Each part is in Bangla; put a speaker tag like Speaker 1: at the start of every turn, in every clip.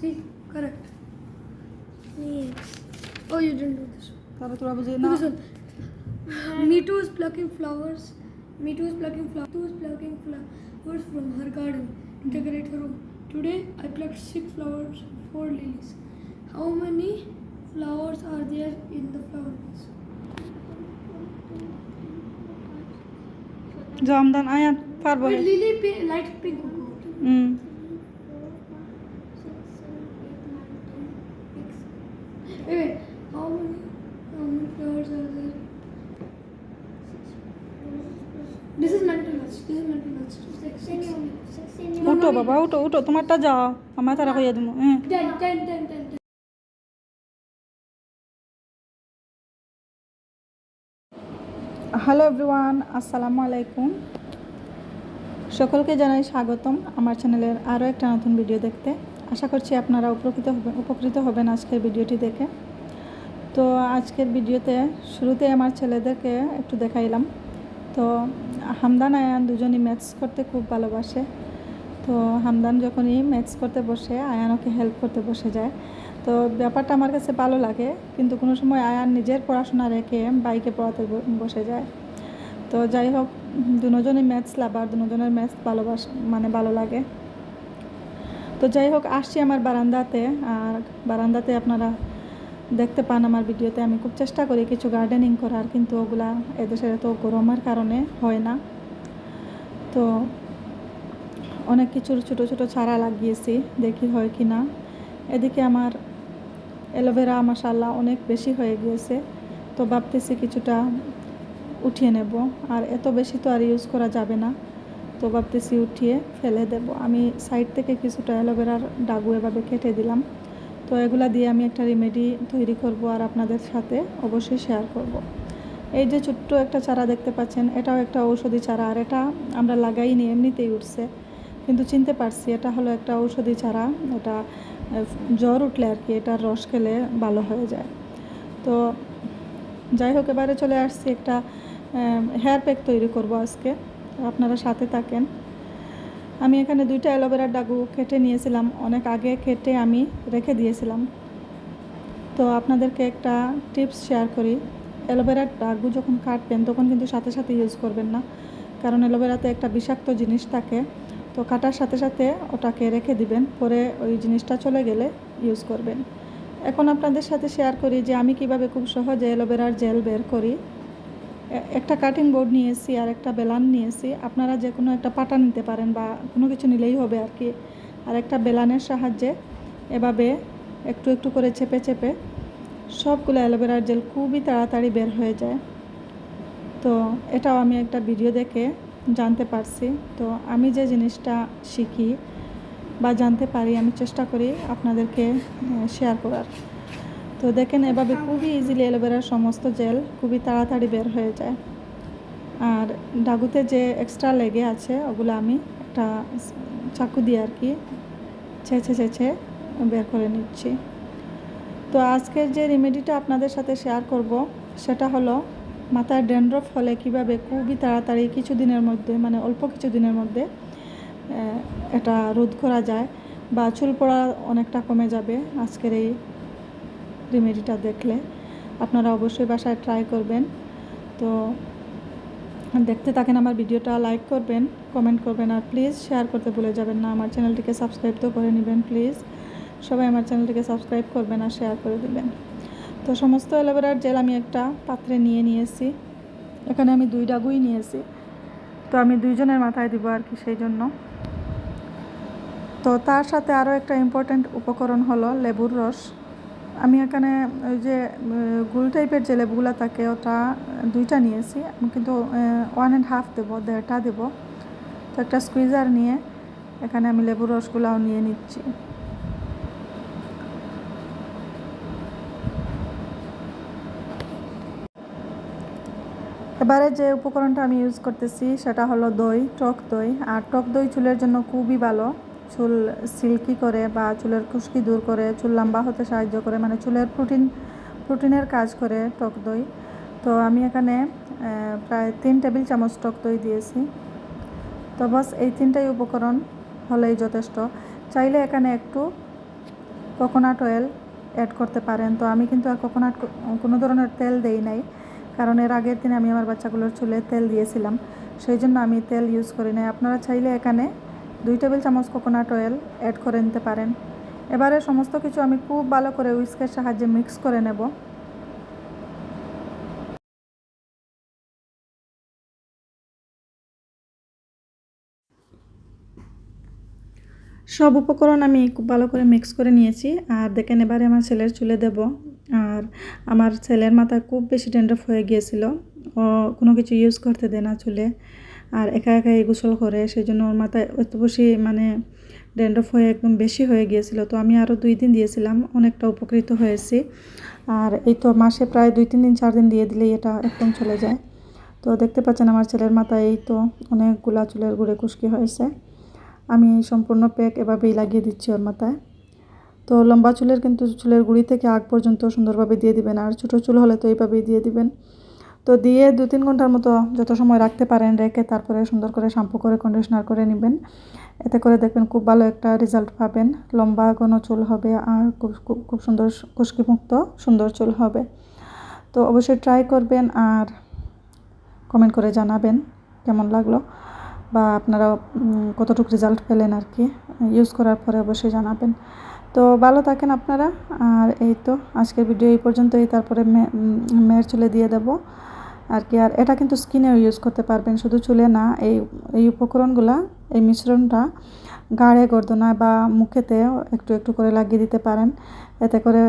Speaker 1: See, correct. Yes. Oh, you didn't do this.
Speaker 2: তাহলে তোরা বুঝি
Speaker 1: Do
Speaker 2: না
Speaker 1: this one. Mitu is plucking flowers. Mitu is plucking flowers from her garden to decorate her room. Today, I plucked 6 flowers, 4 lilies. How many flowers are there in the flower vase?
Speaker 2: জামদান Ayaan পারবো
Speaker 1: Wait, lily light pink.
Speaker 2: Hmm
Speaker 1: Wait, how many flowers are there? This is mental match.
Speaker 2: উঠো বাবা উঠো উঠো তোমারটা যাও আমার তারা কইয়া দিমু হ্যাঁ
Speaker 1: 10.
Speaker 2: হ্যালো এভরিওয়ান আসসালামু আলাইকুম সকলকে জানাই স্বাগতম আমার চ্যানেলের আরও একটা নতুন ভিডিও দেখতে আশা করছি আপনারা উপকৃত হবেন আজকের ভিডিওটি দেখে। তো আজকের ভিডিওতে শুরুতে আমার ছেলেদেরকে একটু দেখাইলাম। তো হামদান আয়ান দুজনই ম্যাথস করতে খুব ভালোবাসে। তো হামদান যখনই ম্যাথস করতে বসে আয়ান ওকে হেল্প করতে বসে যায়। তো ব্যাপারটা আমার কাছে ভালো লাগে, কিন্তু কোনো সময় আয়ান নিজের পড়াশোনা রেখে বাইকে পড়াতে বসে যায়। তো যাই হোক, দুজনই ম্যাথস লাভার, দুজনের ম্যাথস ভালো লাগে। তো যাই হোক, আসছি আমার বারান্দাতে। আর বারান্দাতে আপনারা দেখতে পান আমার ভিডিওতে আমি খুব চেষ্টা করি কিছু গার্ডেনিং করার, কিন্তু ওগুলা এদেশে তো গরমের কারণে হয় না। তো অনেক কিছু ছোটো ছোটো চারা লাগিয়েছি, দেখি হয় কি না। এদিকে আমার অ্যালোভেরা মাশাআল্লাহ অনেক বেশি হয়ে গিয়েছে। তো ভাবতেছি কিছুটা উঠিয়ে নেব, আর এত বেশি তো আর ইউজ করা যাবে না। তো ভাবতেছি উঠিয়ে ফেলে দেব। আমি সাইড থেকে কিছুটা অ্যালোভেরার ডাগু এভাবে কেটে দিলাম। তো এগুলা দিয়ে আমি একটা রেমেডি তৈরি করব আর আপনাদের সাথে অবশ্যই শেয়ার করব। এই যে ছোট্ট একটা চারা দেখতে পাচ্ছেন, এটাও একটা ঔষধি চারা। আর এটা আমরা লাগাইনি, এমনিতেই উঠছে, কিন্তু চিনতে পারছি এটা হলো একটা ঔষধি চারা। এটা জ্বর উঠলে আর কি এটার রস খেলে ভালো হয়ে যায়। তো যাই হোক, এবারে চলে আসছি একটা হেয়ার প্যাক তৈরি করব আজকে। আপনারা সাথে থাকেন। আমি এখানে 2টা অ্যালোভেরার ডাগু কেটে নিয়েছিলাম, অনেক আগে কেটে আমি রেখে দিয়েছিলাম। তো আপনাদেরকে একটা টিপস শেয়ার করি। অ্যালোভেরার ডাগু যখন কাটবেন তখন কিন্তু সাথে সাথে ইউজ করবেন না, কারণ অ্যালোভেরাতে একটা বিষাক্ত জিনিস থাকে। তো কাটার সাথে সাথে ওটাকে রেখে দিবেন, পরে ওই জিনিসটা চলে গেলে ইউজ করবেন। এখন আপনাদের সাথে শেয়ার করি যে আমি কিভাবে খুব সহজে অ্যালোভেরার জেল বের করি। একটা কাটিং বোর্ড নিয়েছি আর একটা বেলান নিয়েছি। আপনারা যে কোনো একটা পাটা নিতে পারেন বা কোনো কিছু নিলেই হবে আর কি। আর একটা বেলানের সাহায্যে এভাবে একটু একটু করে চেপে চেপে সবগুলো অ্যালোভেরার জেল খুবই তাড়াতাড়ি বের হয়ে যায়। তো এটাও আমি একটা ভিডিও দেখে জানতে পারছি। তো আমি যে জিনিসটা শিখি বা জানতে পারি, আমি চেষ্টা করি আপনাদেরকে শেয়ার করার। তো দেখেন, এভাবে খুবই ইজিলি অ্যালোভেরার সমস্ত জেল খুবই তাড়াতাড়ি বের হয়ে যায়। আর ডাগুতে যে এক্সট্রা লেগে আছে ওগুলো আমি একটা চাকু দিয়ে আর কি ছেঁচে বের করে নিচ্ছি। তো আজকের যে রেমেডিটা আপনাদের সাথে শেয়ার করব সেটা হলো মাথায় ড্যান্ড্রফ হলে কিভাবে খুবই তাড়াতাড়ি কিছুদিনের মধ্যে, মানে অল্প কিছুদিনের মধ্যে এটা রোধ করা যায় বা চুল পড়া অনেকটা কমে যাবে। আজকের এই রেমেডিটা দেখলে আপনারা অবশ্যই বাসায় ট্রাই করবেন। তো দেখতে থাকেন আমার ভিডিওটা, লাইক করবেন, কমেন্ট করবেন, আর প্লিজ শেয়ার করতে ভুলে যাবেন না। আমার চ্যানেলটিকে সাবস্ক্রাইব তো করে নেবেন প্লিজ। সবাই আমার চ্যানেলটিকে সাবস্ক্রাইব করবেন আর শেয়ার করে দেবেন। তো সমস্ত অ্যালোভেরার জেল আমি একটা পাত্রে নিয়েছি। এখানে আমি 2 ডাগুই নিয়েছি। তো আমি 2 জনের মাথায় দিব আর কি, সেই জন্য। তো তার সাথে আরও একটা ইম্পর্ট্যান্ট উপকরণ হলো লেবুর রস। আমি এখানে ওই যে গোল টাইপের যে লেবুগুলো থাকে ওটা 2টা নিয়েছি, আমি কিন্তু 1.5 দেবো, 1.5টা দেবো। তো একটা স্কুইজার নিয়ে এখানে আমি লেবুর রসগুলাও নিয়ে নিচ্ছি। এবারে যে উপকরণটা আমি ইউজ করতেছি সেটা হলো দই, টক দই। আর টক দই চুলের জন্য খুবই ভালো, চুল সিল্কি করে বা চুলের খুশকি দূর করে, চুল লম্বা হতে সাহায্য করে, মানে চুলের প্রোটিনের কাজ করে টক দই। তো আমি এখানে প্রায় 3 টেবিল চামচ টক দই দিয়েছি। তো বাস এই 3টাই উপকরণ হলেই যথেষ্ট। চাইলে এখানে একটু কোকোনাট অয়েল অ্যাড করতে পারেন। তো আমি কিন্তু আর কোনো ধরনের তেল দেই নাই, কারণ এর আগের দিন আমি আমার বাচ্চাগুলোর চুলে তেল দিয়েছিলাম, সেই জন্য আমি তেল ইউজ করি নাই। আপনারা চাইলে এখানে 2 টেবিল চামচ কোকোনাট অয়েল অ্যাড করে নিতে পারেন। এবারে সমস্ত কিছু আমি খুব ভালো করে হুইস্কের সাহায্যে মিক্স করে নেব। সব উপকরণ আমি খুব ভালো করে মিক্স করে নিয়েছি। আর দেখেন এবারে আমার ছেলের চুলে দেব। আর আমার ছেলের মাথায় খুব বেশি ড্যান্ড্রফ হয়ে গিয়েছিল, ও কোনো কিছু ইউজ করতে দেয় না চুলে, আর একা একাই গোসল করে, সেই জন্য ওর মাথায় এত বেশি মানে ড্যান্ড্রফ হয়ে একদম বেশি হয়ে গিয়েছিল। তো আমি আরও 2 দিন দিয়েছিলাম, অনেকটা উপকৃত হয়েছি। আর এই তো মাসে প্রায় 2-3 দিন 4 দিন দিয়ে দিলেই এটা একদম চলে যায়। তো দেখতে পাচ্ছেন আমার ছেলের মাথায় এই তো অনেকগুলা চুলের গুঁড়ে খুশকি হয়েছে। আমি সম্পূর্ণ প্যাক এভাবেই লাগিয়ে দিচ্ছি ওর মাথায়। তো লম্বা চুলের কিন্তু চুলের গুঁড়ি থেকে আগ পর্যন্ত সুন্দরভাবে দিয়ে দিবেন, আর ছোটো চুল হলে তো এইভাবেই দিয়ে দিবেন। তো দিয়ে 2-3 ঘন্টার মতো যত সময় রাখতে পারেন রেখে তারপরে সুন্দর করে শ্যাম্পু করে কন্ডিশনার করে নেবেন। এতে করে দেখবেন খুব ভালো একটা রেজাল্ট পাবেন, লম্বা কোনো চুল হবে আর খুব সুন্দর খুশকিমুক্ত সুন্দর চুল হবে। তো অবশ্যই ট্রাই করবেন আর কমেন্ট করে জানাবেন কেমন লাগলো, বা আপনারা কতটুকু রেজাল্ট পেলেন আর কি ইউজ করার পরে অবশ্যই জানাবেন। তো ভালো থাকেন আপনারা। আর এই তো আজকের ভিডিও এই পর্যন্তই, তারপরে মেয়ের চুলে দিয়ে দেব আর কি। আর এটা কিন্তু স্কিনেও ইউজ করতে পারবেন, শুধু চুলে না। এই উপকরণগুলা, এই মিশ্রণটা গাড়ে গর্দনায় বা মুখেতেও একটু একটু করে লাগিয়ে দিতে পারেন। এতে করে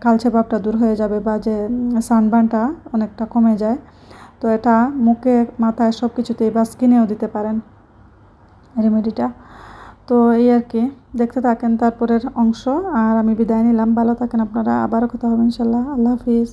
Speaker 2: কালচে ভাবটা দূর হয়ে যাবে, বা যে সানবার্নটা অনেকটা কমে যায়। তো এটা মুখে, মাথায় সব কিছুতেই বা স্কিনেও দিতে পারেন রেমেডিটা। তো এই আর কি, দেখতে থাকেন তারপরের অংশ। আর আমি বিদায় নিলাম, ভালো থাকেন আপনারা, আবারও কথা হবে ইনশাল্লাহ। আল্লাহ হাফিজ।